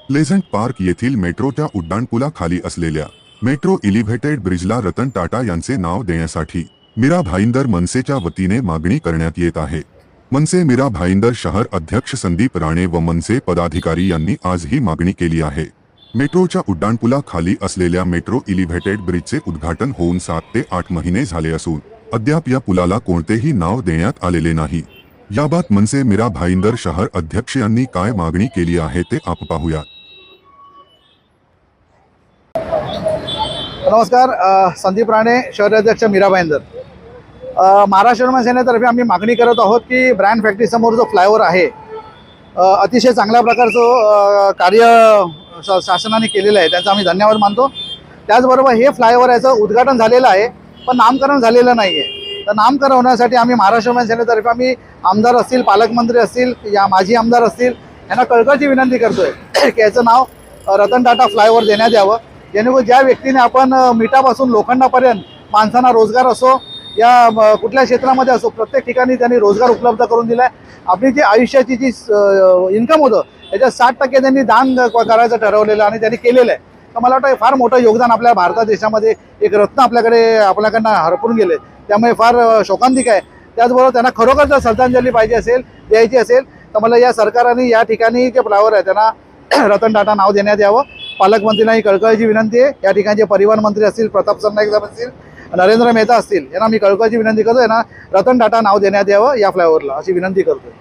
Pleasant park येथील मेट्रोच्या उड्डाणपुलाखाली असलेल्या मेट्रो एलिव्हेटेड ब्रिजला रतन टाटा यांचे नाव देण्यासाठी मीरा भाईंदर मनसेच्या वतीने मागणी करण्यात येत आहे। मनसे मीरा भाईंदर शहर अध्यक्ष संदीप राणे व मनसे पदाधिकारी यांनी आज ही मागणी केली आहे। मेट्रोच्या उड्डाणपुलाखाली असलेल्या मेट्रो एलिव्हेटेड ब्रिजचे उद्घाटन होऊन 7 ते 8 महिने झाले असून अद्याप या पुलाला कोणतेही नाव देण्यात आलेले नाही। याबाबत मनसे मीरा भाईंदर शहर अध्यक्ष यांनी काय मागणी केली आहे ते आपण पाहूया। नमस्कार, संदीप राणे शहराध्यक्ष मीरा भाईंदर। महाराष्ट्र मनसेनेतर्फे आम्ही मागणी करत आहोत की ब्रँड फॅक्टरी समोर जो फ्लायओव्हर आहे अतिशय चांगल्या प्रकारचं कार्य शासनाने केलेलं आहे, त्याचा आम्ही धन्यवाद मानतो। त्याचबरोबर हे फ्लायओव्हर याचं उद्घाटन झालेलं आहे पण नामकरण झालेलं नाही आहे। तर नामकरण होण्यासाठी आम्ही महाराष्ट्र मनसेनेतर्फे आम्ही आमदार असतील, पालकमंत्री असतील, या माजी आमदार असतील यांना कळकळीची विनंती करतोय की याचं नाव रतन टाटा फ्लायओव्हर देण्यात यावं, जेणेकरून ज्या व्यक्तीने आपण मिठापासून लोखंडापर्यंत माणसांना रोजगार असो या कुठल्या क्षेत्रामध्ये असो प्रत्येक ठिकाणी त्यांनी रोजगार उपलब्ध करून दिला आहे। आपली जी आयुष्याची जी इन्कम होतं त्याच्यात 60% त्यांनी दान करायचं ठरवलेलं आणि त्यांनी केलेलं आहे। तर मला वाटतं फार मोठं योगदान आपल्या भारत देशामध्ये एक रत्न आपल्याकडनं हरपून गेले, त्यामुळे फार शोकांतिक आहे। त्याचबरोबर त्यांना खरोखर जर श्रद्धांजली पाहिजे असेल, द्यायची असेल तर मला या सरकारने या ठिकाणी जे फ्लायओव्हर आहे त्यांना रतन टाटा नाव देण्यात यावं। पालकमंत्र्यांना कळकळीची विनंती आहे, या ठिकाणचे परिवहन मंत्री असतील, प्रताप सरनाईक साहेब असतील, नरेंद्र मेहता असतील, यांना मी कळकळीची विनंती करतो, यांना रतन टाटा नाव देण्यात यावं या फ्लायओव्हरला, अशी विनंती करतो।